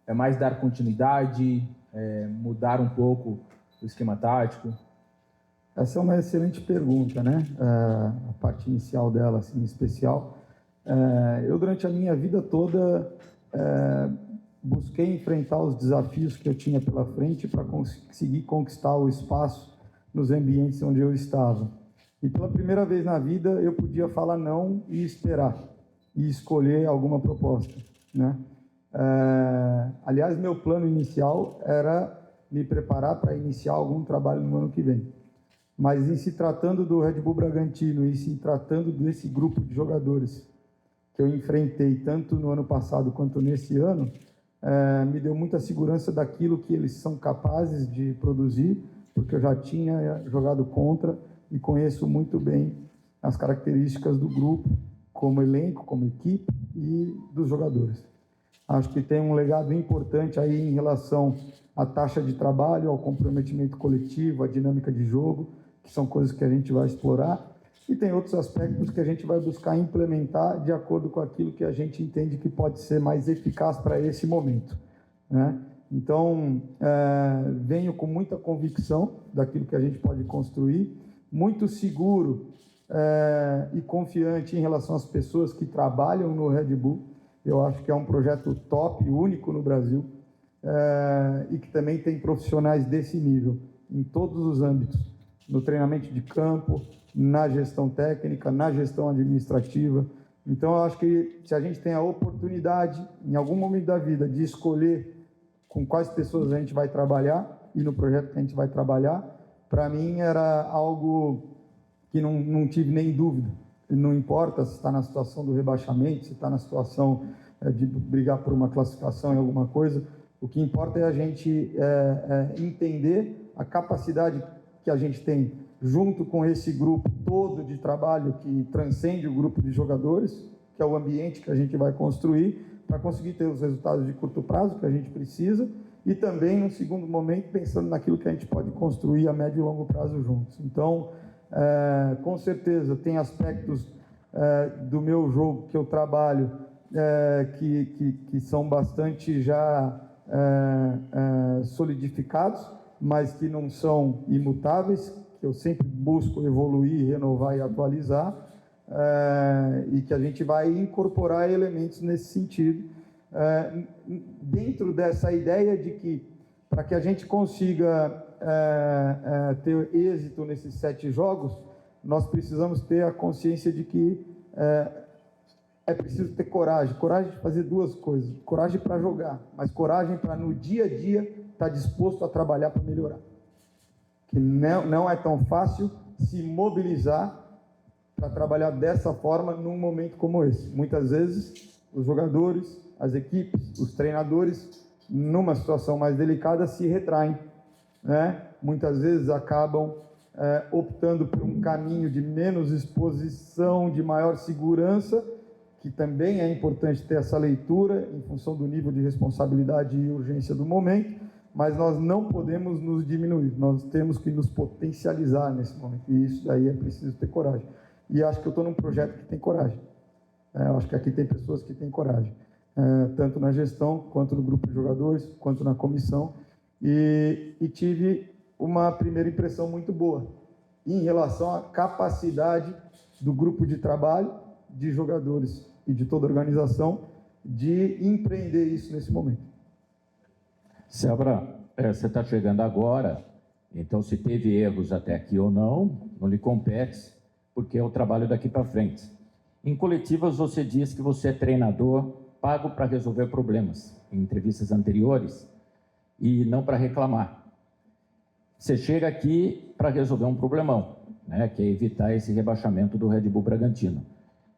É mais dar continuidade, mudar um pouco o esquema tático? Essa é uma excelente pergunta, né? A parte inicial dela, assim, em especial. Eu, durante a minha vida toda, busquei enfrentar os desafios que eu tinha pela frente para conseguir conquistar o espaço nos ambientes onde eu estava. E pela primeira vez na vida, eu podia falar não e esperar, e escolher alguma proposta, né? Aliás, meu plano inicial era me preparar para iniciar algum trabalho no ano que vem. Mas em se tratando do Red Bull Bragantino e se tratando desse grupo de jogadores que eu enfrentei tanto no ano passado quanto nesse ano, me deu muita segurança daquilo que eles são capazes de produzir, porque eu já tinha jogado contra e conheço muito bem as características do grupo, como elenco, como equipe e dos jogadores. Acho que tem um legado importante aí em relação à taxa de trabalho, ao comprometimento coletivo, à dinâmica de jogo, que são coisas que a gente vai explorar, e tem outros aspectos que a gente vai buscar implementar de acordo com aquilo que a gente entende que pode ser mais eficaz para esse momento, né? Então, venho com muita convicção daquilo que a gente pode construir, muito seguro e confiante em relação às pessoas que trabalham no Red Bull. Eu acho que é um projeto top, único no Brasil, e que também tem profissionais desse nível, em todos os âmbitos, no treinamento de campo, na gestão técnica, na gestão administrativa. Então, eu acho que se a gente tem a oportunidade, em algum momento da vida, de escolher com quais pessoas a gente vai trabalhar e no projeto que a gente vai trabalhar, para mim era algo que não tive nem dúvida. Não importa se está na situação do rebaixamento, se está na situação de brigar por uma classificação em alguma coisa, o que importa é a gente entender a capacidade que a gente tem junto com esse grupo todo de trabalho que transcende o grupo de jogadores, que é o ambiente que a gente vai construir para conseguir ter os resultados de curto prazo que a gente precisa e também, no segundo momento, pensando naquilo que a gente pode construir a médio e longo prazo juntos. Então, com certeza, tem aspectos do meu jogo que eu trabalho que são bastante já solidificados, mas que não são imutáveis, que eu sempre busco evoluir, renovar e atualizar, e que a gente vai incorporar elementos nesse sentido, dentro dessa ideia de que, para que a gente consiga ter êxito nesses 7 jogos, nós precisamos ter a consciência de que é preciso ter coragem de fazer 2 coisas, coragem para jogar, mas coragem para no dia a dia estar disposto a trabalhar para melhorar. Que não é tão fácil se mobilizar para trabalhar dessa forma num momento como esse. Muitas vezes os jogadores, as equipes, os treinadores, numa situação mais delicada, se retraem, né? Muitas vezes acabam optando por um caminho de menos exposição, de maior segurança, que também é importante ter essa leitura em função do nível de responsabilidade e urgência do momento, mas nós não podemos nos diminuir, nós temos que nos potencializar nesse momento, e isso daí é preciso ter coragem. E acho que eu estou num projeto que tem coragem. Eu acho que aqui tem pessoas que têm coragem, tanto na gestão, quanto no grupo de jogadores, quanto na comissão, e tive uma primeira impressão muito boa em relação à capacidade do grupo de trabalho, de jogadores e de toda a organização de empreender isso nesse momento. Selbra, você está chegando agora, então se teve erros até aqui ou não lhe compete, porque é o trabalho daqui para frente. Em coletivas você diz que você é treinador pago para resolver problemas, em entrevistas anteriores, e não para reclamar. Você chega aqui para resolver um problemão, né, que é evitar esse rebaixamento do Red Bull Bragantino,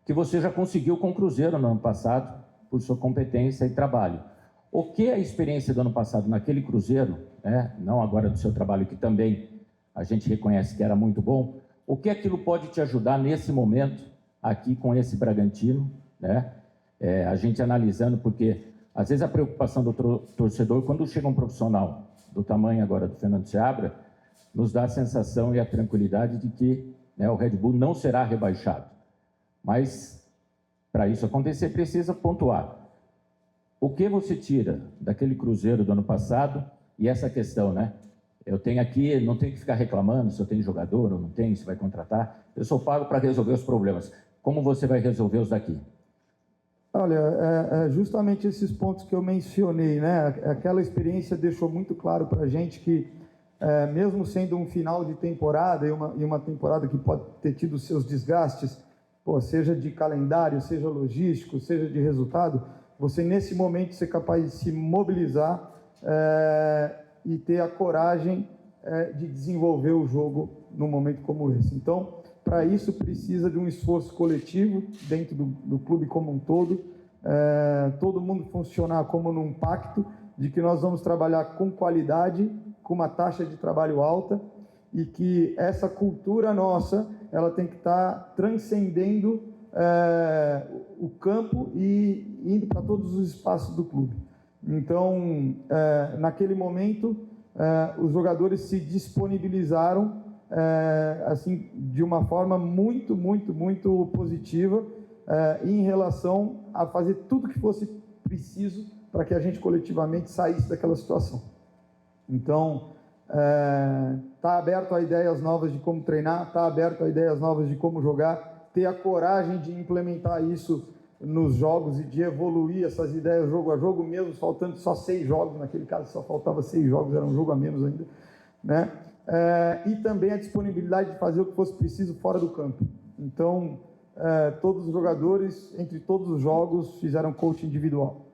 que você já conseguiu com o Cruzeiro no ano passado, por sua competência e trabalho. O que a experiência do ano passado naquele Cruzeiro, né, não agora do seu trabalho, que também a gente reconhece que era muito bom, o que aquilo pode te ajudar nesse momento, aqui com esse Bragantino, né? A gente analisando, porque às vezes a preocupação do torcedor, quando chega um profissional do tamanho agora do Fernando Seabra, nos dá a sensação e a tranquilidade de que, né, o Red Bull não será rebaixado. Mas, para isso acontecer, precisa pontuar. O que você tira daquele Cruzeiro do ano passado e essa questão, né? Eu tenho aqui, não tenho que ficar reclamando se eu tenho jogador ou não tenho, se vai contratar. Eu sou pago para resolver os problemas. Como você vai resolver os daqui? Olha, justamente esses pontos que eu mencionei, né? Aquela experiência deixou muito claro para a gente que, mesmo sendo um final de temporada e uma temporada que pode ter tido seus desgastes, seja de calendário, seja logístico, seja de resultado, você nesse momento ser capaz de se mobilizar e ter a coragem de desenvolver o jogo num momento como esse. Então, para isso precisa de um esforço coletivo dentro do clube como um todo, todo mundo funcionar como num pacto de que nós vamos trabalhar com qualidade, com uma taxa de trabalho alta e que essa cultura nossa ela tem que estar transcendendo o campo e indo para todos os espaços do clube. Então, naquele momento, os jogadores se disponibilizaram assim, de uma forma muito, muito, muito positiva em relação a fazer tudo que fosse preciso para que a gente coletivamente saísse daquela situação. Então, está aberto a ideias novas de como treinar, está aberto a ideias novas de como jogar, ter a coragem de implementar isso nos jogos e de evoluir essas ideias jogo a jogo, mesmo faltando só 6 jogos, naquele caso só faltava 6 jogos, era um jogo a menos ainda, né? E também a disponibilidade de fazer o que fosse preciso fora do campo. Então, todos os jogadores, entre todos os jogos, fizeram coaching individual,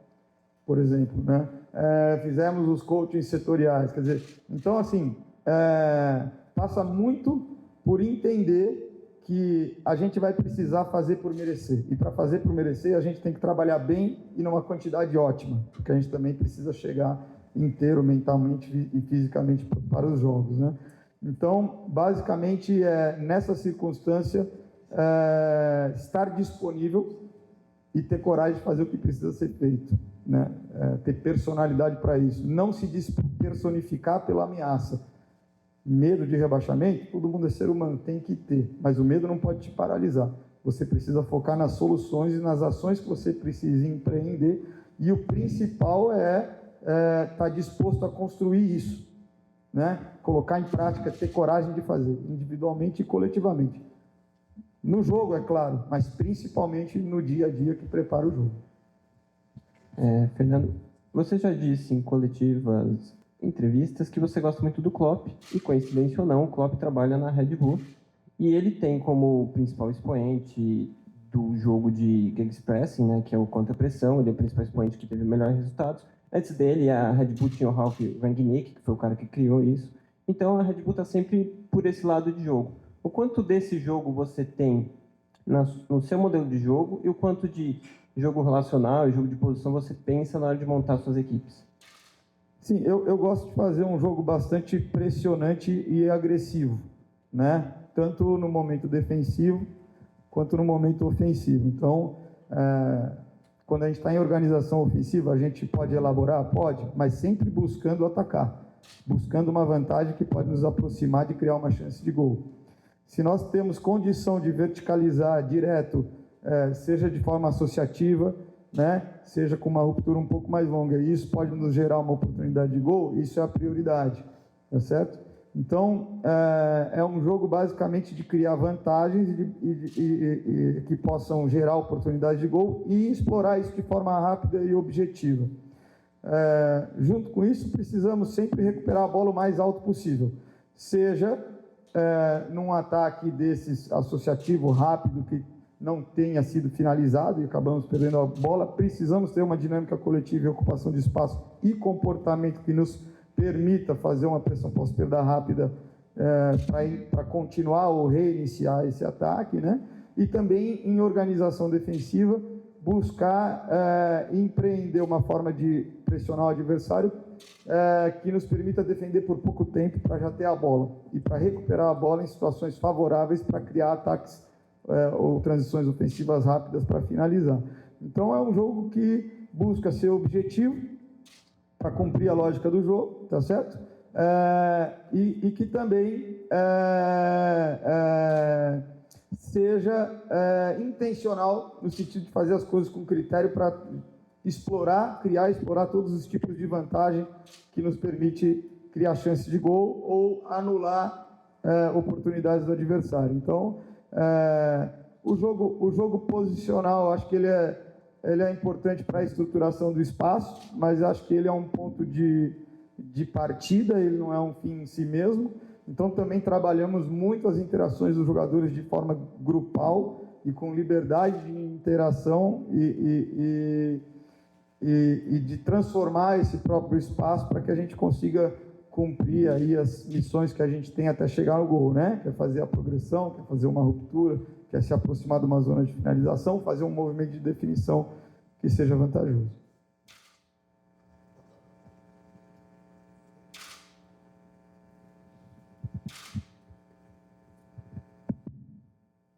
por exemplo, né? Fizemos os coachings setoriais, quer dizer, então assim, passa muito por entender que a gente vai precisar fazer por merecer, e para fazer por merecer a gente tem que trabalhar bem e numa quantidade ótima, porque a gente também precisa chegar inteiro mentalmente e fisicamente para os jogos, né? Então, basicamente, nessa circunstância, estar disponível e ter coragem de fazer o que precisa ser feito, né? Ter personalidade para isso, não se despersonificar pela ameaça. Medo de rebaixamento, todo mundo é ser humano, tem que ter, mas o medo não pode te paralisar. Você precisa focar nas soluções e nas ações que você precisa empreender, e o principal estar disposto a construir isso, né? Colocar em prática, ter coragem de fazer, individualmente e coletivamente. No jogo, é claro, mas principalmente no dia a dia que prepara o jogo. Fernando, você já disse em coletivas, entrevistas, que você gosta muito do Klopp, e coincidência ou não, o Klopp trabalha na Red Bull, e ele tem como principal expoente do jogo de Gegenpressing, né, que é o contra-pressão, ele é o principal expoente que teve melhores resultados. Antes dele, a Red Bull tinha o Ralf Rangnick, que foi o cara que criou isso. Então, a Red Bull está sempre por esse lado de jogo. O quanto desse jogo você tem no seu modelo de jogo e o quanto de jogo relacional e jogo de posição você pensa na hora de montar suas equipes? Sim, eu gosto de fazer um jogo bastante pressionante e agressivo, né? Tanto no momento defensivo quanto no momento ofensivo. Então, quando a gente está em organização ofensiva, a gente pode elaborar? Pode, mas sempre buscando atacar, buscando uma vantagem que pode nos aproximar de criar uma chance de gol. Se nós temos condição de verticalizar direto, seja de forma associativa, né, seja com uma ruptura um pouco mais longa, e isso pode nos gerar uma oportunidade de gol, isso é a prioridade, tá certo? Então, é um jogo basicamente de criar vantagens e que possam gerar oportunidade de gol e explorar isso de forma rápida e objetiva. Junto com isso, precisamos sempre recuperar a bola o mais alto possível, seja num ataque desses associativo rápido que não tenha sido finalizado e acabamos perdendo a bola, precisamos ter uma dinâmica coletiva e ocupação de espaço e comportamento que nos permita fazer uma pressão pós-perda rápida para continuar ou reiniciar esse ataque, né? E também em organização defensiva, buscar empreender uma forma de pressionar o adversário que nos permita defender por pouco tempo para já ter a bola e para recuperar a bola em situações favoráveis para criar ataques ou transições ofensivas rápidas para finalizar. Então é um jogo que busca ser objetivo para cumprir a lógica do jogo, tá certo? E que também seja intencional no sentido de fazer as coisas com critério para criar e explorar todos os tipos de vantagem que nos permite criar chances de gol ou anular oportunidades do adversário. Então, o jogo posicional, acho que ele é importante para a estruturação do espaço, mas acho que ele é um ponto de partida, ele não é um fim em si mesmo. Então, também trabalhamos muito as interações dos jogadores de forma grupal e com liberdade de interação e de transformar esse próprio espaço para que a gente consiga cumprir aí as missões que a gente tem até chegar no gol, né? Quer fazer a progressão, quer fazer uma ruptura, quer se aproximar de uma zona de finalização, fazer um movimento de definição que seja vantajoso.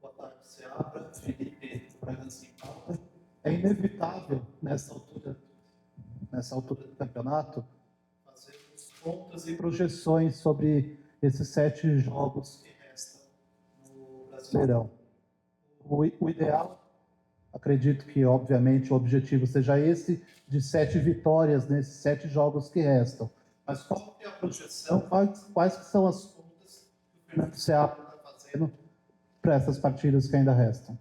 Boa tarde, Seabra, Felipe Bragança. É inevitável, nessa altura do campeonato, fazermos contas e projeções sobre esses 7 jogos que restam no Brasileirão. O ideal, acredito que, obviamente, o objetivo seja esse, de 7 vitórias nesses 7 jogos que restam. Mas qual que é a projeção, quais que são as contas que o Fernando Seabra está fazendo para essas partidas que ainda restam?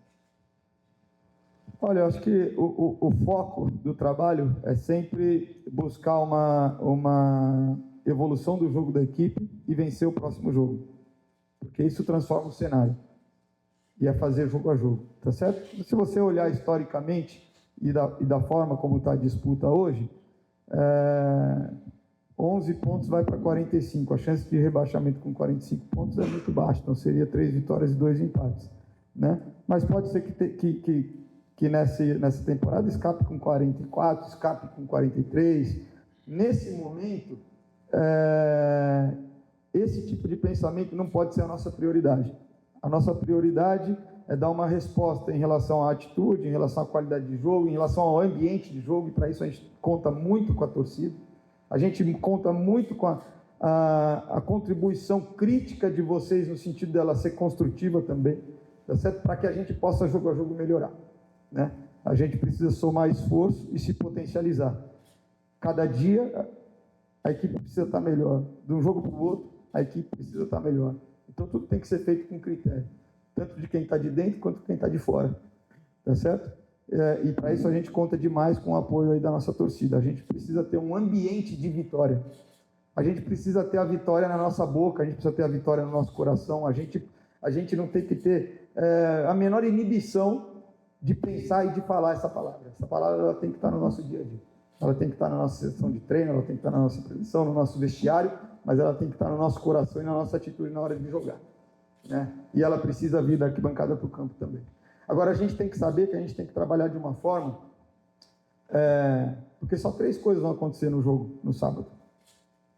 Olha, eu acho que o foco do trabalho é sempre buscar uma evolução do jogo da equipe e vencer o próximo jogo, porque isso transforma o cenário e é fazer jogo a jogo, tá certo? Se você olhar historicamente e da forma como está a disputa hoje, 11 pontos vai para 45, a chance de rebaixamento com 45 pontos é muito baixa, então seria 3 vitórias e 2 empates, né? Mas pode ser que nessa temporada escape com 44, escape com 43. Nesse momento, esse tipo de pensamento não pode ser a nossa prioridade. A nossa prioridade é dar uma resposta em relação à atitude, em relação à qualidade de jogo, em relação ao ambiente de jogo, e para isso a gente conta muito com a torcida. A gente conta muito com a contribuição crítica de vocês, no sentido dela ser construtiva também, tá certo? Para que a gente possa, jogo a jogo, melhorar, né? A gente precisa somar esforço e se potencializar. Cada dia a equipe precisa estar melhor. De um jogo para o outro, a equipe precisa estar melhor. Então tudo tem que ser feito com critério, tanto de quem está de dentro quanto de quem está de fora, tá certo? E para isso a gente conta demais com o apoio aí da nossa torcida. A gente precisa ter um ambiente de vitória. A gente precisa ter a vitória na nossa boca, a gente precisa ter a vitória no nosso coração. A gente não tem que ter a menor inibição de pensar e de falar essa palavra. Essa palavra ela tem que estar no nosso dia a dia. Ela tem que estar na nossa sessão de treino, ela tem que estar na nossa previsão, no nosso vestiário, mas ela tem que estar no nosso coração e na nossa atitude na hora de jogar, né? E ela precisa vir da arquibancada para o campo também. Agora, a gente tem que saber que a gente tem que trabalhar de uma forma, porque só 3 coisas vão acontecer no jogo, no sábado,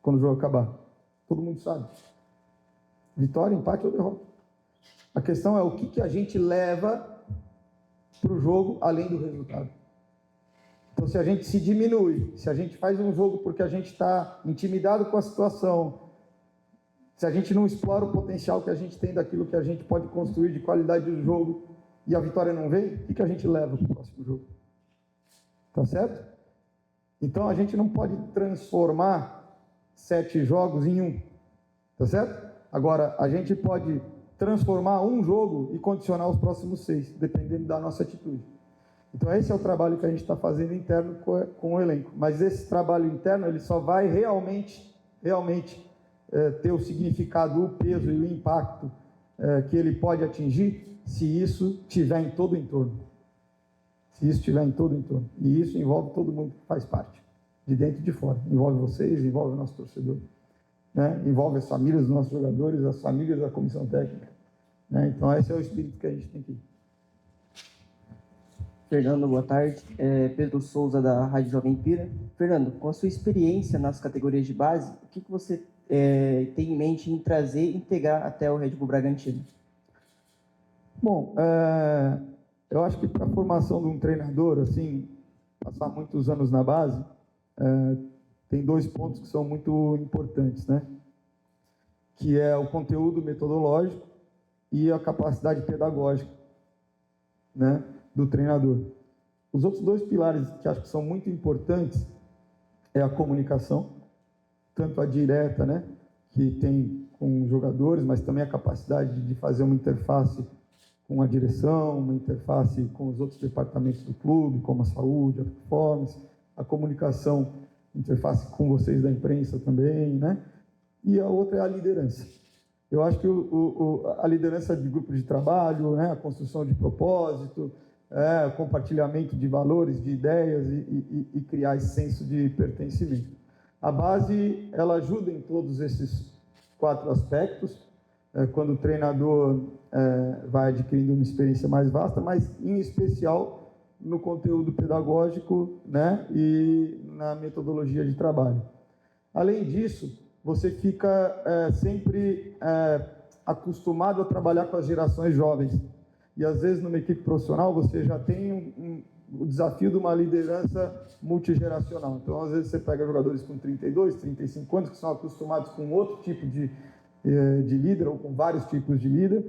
quando o jogo acabar. Todo mundo sabe. Vitória, empate ou derrota. A questão é o que a gente leva para o jogo além do resultado. Então, se a gente se diminui, se a gente faz um jogo porque a gente está intimidado com a situação, se a gente não explora o potencial que a gente tem daquilo que a gente pode construir de qualidade do jogo e a vitória não vem, o que a gente leva para o próximo jogo? Tá certo? Então, a gente não pode transformar 7 jogos em 1. Tá certo? Agora, a gente pode transformar um jogo e condicionar os próximos 6, dependendo da nossa atitude. Então, esse é o trabalho que a gente está fazendo interno com o elenco. Mas esse trabalho interno, ele só vai realmente ter o significado, o peso e o impacto que ele pode atingir se isso estiver em todo o entorno. Se isso estiver em todo o entorno. E isso envolve todo mundo que faz parte, de dentro e de fora. Envolve vocês, envolve o nosso torcedor, né? Envolve as famílias dos nossos jogadores, as famílias da comissão técnica, né? Então, esse é o espírito que a gente tem que ir. Fernando, boa tarde. Pedro Souza, da Rádio Jovem Pira. Fernando, com a sua experiência nas categorias de base, o que você tem em mente em trazer e integrar até o Red Bull Bragantino? Bom, eu acho que para a formação de um treinador, assim, passar muitos anos na base, tem 2 pontos que são muito importantes, né? Que é o conteúdo metodológico e a capacidade pedagógica, né, do treinador. Os outros dois pilares que acho que são muito importantes é a comunicação, tanto a direta, né, que tem com os jogadores, mas também a capacidade de fazer uma interface com a direção, uma interface com os outros departamentos do clube, como a saúde, a performance, a comunicação, interface com vocês da imprensa também, né? E a outra é a liderança. Eu acho que a liderança de grupo de trabalho, né, a construção de propósito, o compartilhamento de valores, de ideias e criar esse senso de pertencimento. A base, ela ajuda em todos esses 4 aspectos, quando o treinador vai adquirindo uma experiência mais vasta, mas em especial no conteúdo pedagógico, né, e na metodologia de trabalho. Além disso, você fica sempre acostumado a trabalhar com as gerações jovens. E, às vezes, numa equipe profissional, você já tem o desafio de uma liderança multigeracional. Então, às vezes, você pega jogadores com 32, 35 anos, que são acostumados com outro tipo de líder, ou com vários tipos de líder,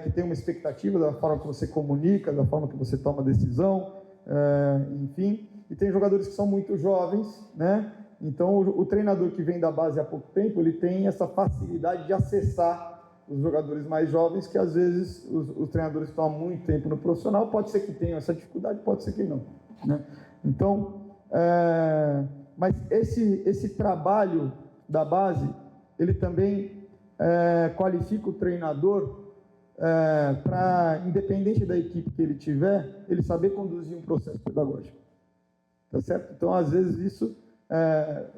que tem uma expectativa da forma que você comunica, da forma que você toma decisão, enfim. E tem jogadores que são muito jovens, né? Então, o treinador que vem da base há pouco tempo, ele tem essa facilidade de acessar os jogadores mais jovens, que às vezes os treinadores que estão há muito tempo no profissional, pode ser que tenham essa dificuldade, pode ser que não, né? Então, mas esse trabalho da base, ele também qualifica o treinador para, independente da equipe que ele tiver, ele saber conduzir um processo pedagógico, tá certo? Então, às vezes, isso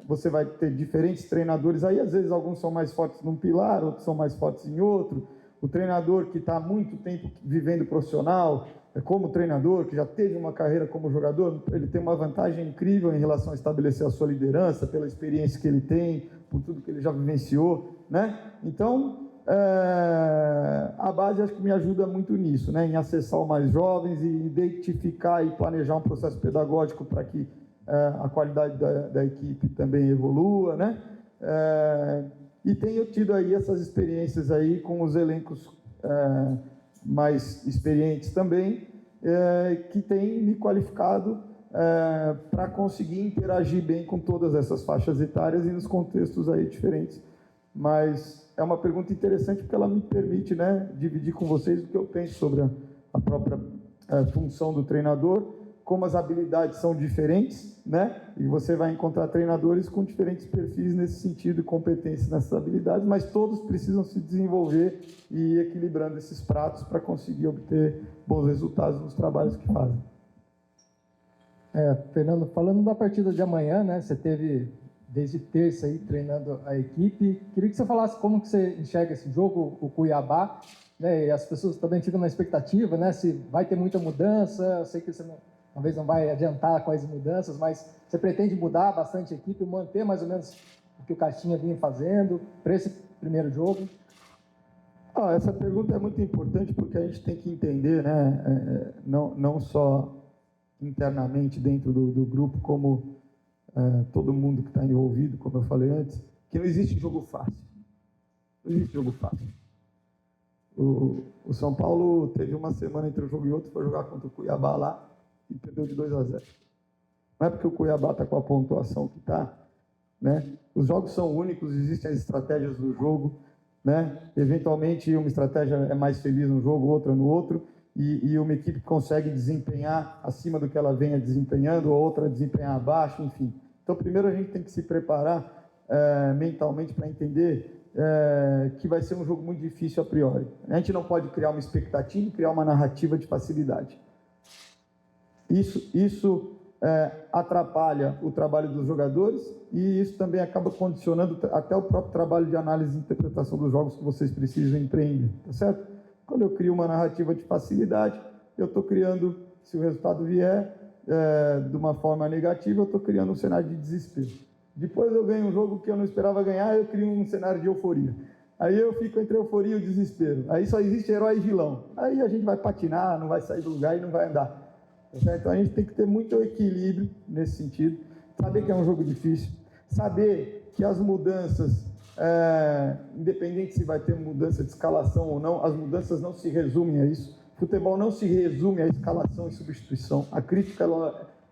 você vai ter diferentes treinadores aí, às vezes alguns são mais fortes num pilar, outros são mais fortes em outro. O treinador que está há muito tempo vivendo profissional, como treinador, que já teve uma carreira como jogador, ele tem uma vantagem incrível em relação a estabelecer a sua liderança, pela experiência que ele tem, por tudo que ele já vivenciou, né? Então, a base acho que me ajuda muito nisso, né? Em acessar os mais jovens e identificar e planejar um processo pedagógico para que a qualidade da equipe também evolua, né? E tenho tido aí essas experiências aí com os elencos mais experientes também, que têm me qualificado para conseguir interagir bem com todas essas faixas etárias e nos contextos aí diferentes. Mas é uma pergunta interessante porque ela me permite, né, dividir com vocês o que eu penso sobre a própria função do treinador, como as habilidades são diferentes, né? E você vai encontrar treinadores com diferentes perfis nesse sentido e competências nessas habilidades, mas todos precisam se desenvolver e ir equilibrando esses pratos para conseguir obter bons resultados nos trabalhos que fazem. Fernando, falando da partida de amanhã, né? Você teve desde terça aí treinando a equipe. Queria que você falasse como que você enxerga esse jogo, o Cuiabá, né? E as pessoas também ficam na expectativa, né? Se vai ter muita mudança. Eu sei que você talvez não vai adiantar quais mudanças, mas você pretende mudar bastante a equipe, manter mais ou menos o que o Caixinha vinha fazendo para esse primeiro jogo? Essa pergunta é muito importante porque a gente tem que entender, né, não só internamente dentro do grupo, como todo mundo que está envolvido, como eu falei antes, que não existe jogo fácil. Não existe jogo fácil. O São Paulo teve uma semana entre um jogo e outro, foi jogar contra o Cuiabá lá, e perdeu de 2-0. Não é porque o Cuiabá está com a pontuação que está, né? Os jogos são únicos, existem as estratégias do jogo, né? Eventualmente uma estratégia é mais feliz num jogo, outra no outro, e uma equipe consegue desempenhar acima do que ela venha desempenhando, a outra desempenhar abaixo, enfim. Então, primeiro a gente tem que se preparar mentalmente para entender que vai ser um jogo muito difícil a priori. A gente não pode criar uma expectativa e criar uma narrativa de facilidade. Isso atrapalha o trabalho dos jogadores e isso também acaba condicionando até o próprio trabalho de análise e interpretação dos jogos que vocês precisam empreender, tá certo? Quando eu crio uma narrativa de facilidade, eu estou criando, se o resultado vier de uma forma negativa, eu estou criando um cenário de desespero. Depois eu ganho um jogo que eu não esperava ganhar, eu crio um cenário de euforia. Aí eu fico entre a euforia e o desespero. Aí só existe herói e vilão. Aí a gente vai patinar, não vai sair do lugar e não vai andar. Então a gente tem que ter muito equilíbrio nesse sentido, saber que é um jogo difícil, saber que as mudanças, independente se vai ter mudança de escalação ou não, as mudanças não se resumem a isso. Futebol não se resume à escalação e substituição. A crítica,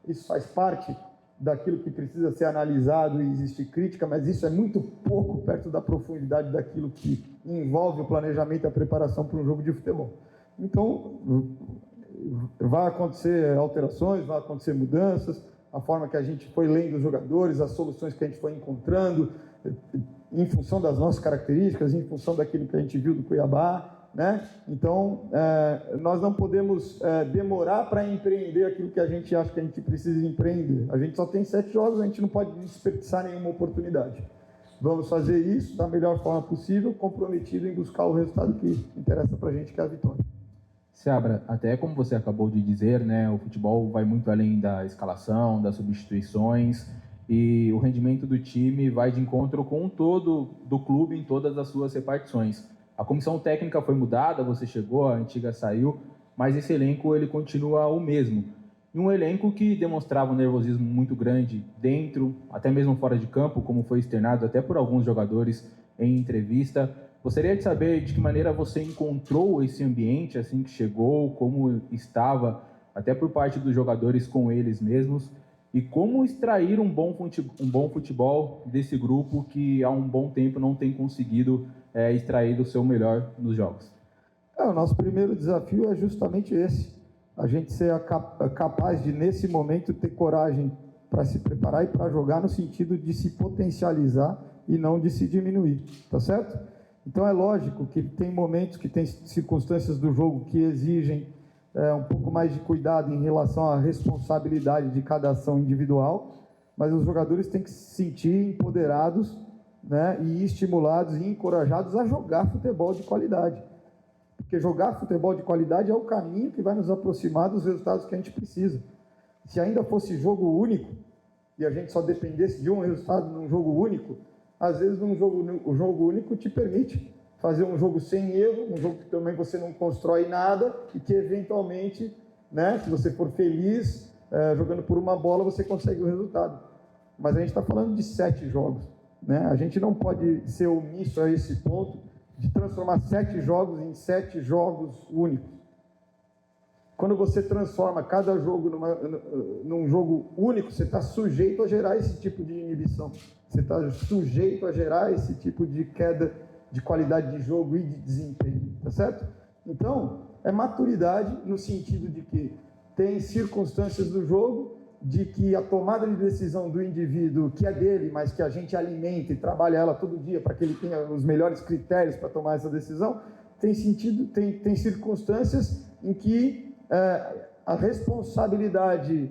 isso faz parte daquilo que precisa ser analisado e existe crítica, mas isso é muito pouco perto da profundidade daquilo que envolve o planejamento e a preparação para um jogo de futebol. Então, vai acontecer alterações, vai acontecer mudanças, a forma que a gente foi lendo os jogadores, as soluções que a gente foi encontrando, em função das nossas características, em função daquilo que a gente viu do Cuiabá, né? Então, nós não podemos demorar para empreender aquilo que a gente acha que a gente precisa empreender. A gente só tem 7 jogos, a gente não pode desperdiçar nenhuma oportunidade. Vamos fazer isso da melhor forma possível, comprometido em buscar o resultado que interessa para a gente, que é a vitória. Seabra, até como você acabou de dizer, né, o futebol vai muito além da escalação, das substituições, e o rendimento do time vai de encontro com o todo do clube em todas as suas repartições. A comissão técnica foi mudada, você chegou, a antiga saiu, mas esse elenco ele continua o mesmo. E um elenco que demonstrava um nervosismo muito grande dentro, até mesmo fora de campo, como foi externado até por alguns jogadores em entrevista. Gostaria de saber de que maneira você encontrou esse ambiente assim que chegou, como estava, até por parte dos jogadores com eles mesmos, e como extrair um bom futebol desse grupo que há um bom tempo não tem conseguido extrair o seu melhor nos jogos. O nosso primeiro desafio é justamente esse, a gente ser capaz de, nesse momento, ter coragem para se preparar e para jogar no sentido de se potencializar e não de se diminuir, tá certo? Então é lógico que tem momentos, que tem circunstâncias do jogo que exigem um pouco mais de cuidado em relação à responsabilidade de cada ação individual, mas os jogadores têm que se sentir empoderados, né, e estimulados e encorajados a jogar futebol de qualidade. Porque jogar futebol de qualidade é o caminho que vai nos aproximar dos resultados que a gente precisa. Se ainda fosse jogo único, e a gente só dependesse de um resultado num jogo único, às vezes o jogo único te permite fazer um jogo sem erro, um jogo que também você não constrói nada e que eventualmente, né, se você for feliz jogando por uma bola, você consegue o resultado. Mas a gente está falando de 7 jogos, né? A gente não pode ser omisso a esse ponto de transformar 7 jogos em 7 jogos únicos. Quando você transforma cada jogo num jogo único, você está sujeito a gerar esse tipo de inibição. Você está sujeito a gerar esse tipo de queda de qualidade de jogo e de desempenho, tá certo? Então, é maturidade no sentido de que tem circunstâncias do jogo, de que a tomada de decisão do indivíduo, que é dele, mas que a gente alimenta e trabalha ela todo dia para que ele tenha os melhores critérios para tomar essa decisão, tem circunstâncias em que a responsabilidade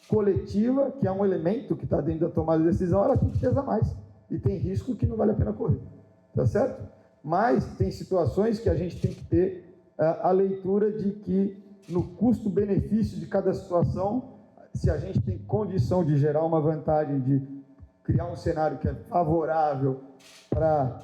coletiva, que é um elemento que está dentro da tomada de decisão, ela tem que pesar mais. E tem risco que não vale a pena correr. Tá certo? Mas tem situações que a gente tem que ter a leitura de que no custo-benefício de cada situação, se a gente tem condição de gerar uma vantagem, de criar um cenário que é favorável para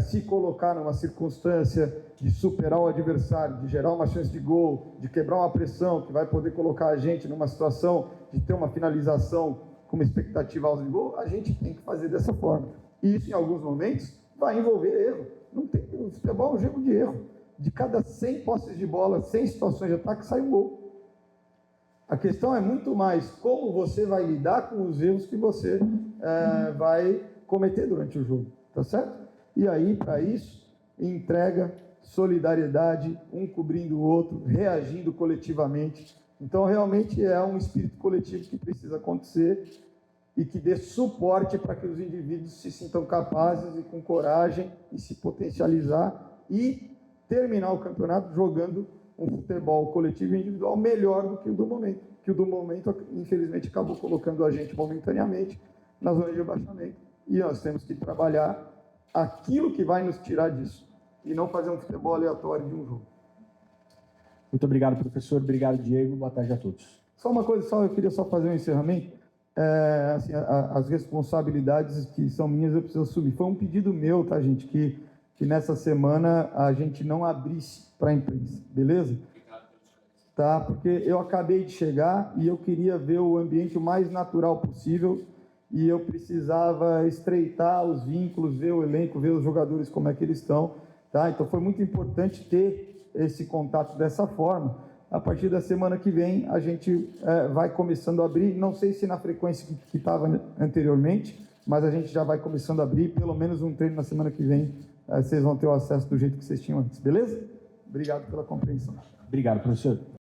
se colocar numa circunstância de superar o adversário, de gerar uma chance de gol, de quebrar uma pressão que vai poder colocar a gente numa situação de ter uma finalização com uma expectativa alta de gol, a gente tem que fazer dessa forma. E isso, em alguns momentos, vai envolver erro. Não tem, o futebol é um jogo de erro. De cada 100 posses de bola, 100 situações de ataque, sai um gol. A questão é muito mais como você vai lidar com os erros que você vai cometer durante o jogo, tá certo? E aí, para isso, entrega, solidariedade, um cobrindo o outro, reagindo coletivamente. Então, realmente é um espírito coletivo que precisa acontecer e que dê suporte para que os indivíduos se sintam capazes e com coragem e se potencializar e terminar o campeonato jogando um futebol coletivo e individual melhor do que o do momento. Que o do momento, infelizmente, acabou colocando a gente momentaneamente na zona de rebaixamento. E nós temos que trabalhar aquilo que vai nos tirar disso e não fazer um futebol aleatório de um jogo. Muito obrigado, professor. Obrigado, Diego. Boa tarde a todos. Só uma coisa, eu queria só fazer um encerramento. Assim, as responsabilidades que são minhas eu preciso assumir. Foi um pedido meu, tá, gente, que nessa semana a gente não abrisse para a imprensa, beleza? Tá, porque eu acabei de chegar e eu queria ver o ambiente o mais natural possível e eu precisava estreitar os vínculos, ver o elenco, ver os jogadores como é que eles estão, tá? Então foi muito importante ter esse contato dessa forma. A partir da semana que vem, a gente vai começando a abrir, não sei se na frequência que estava anteriormente, mas a gente já vai começando a abrir, pelo menos um treino na semana que vem, vocês vão ter o acesso do jeito que vocês tinham antes, beleza? Obrigado pela compreensão. Obrigado, professor.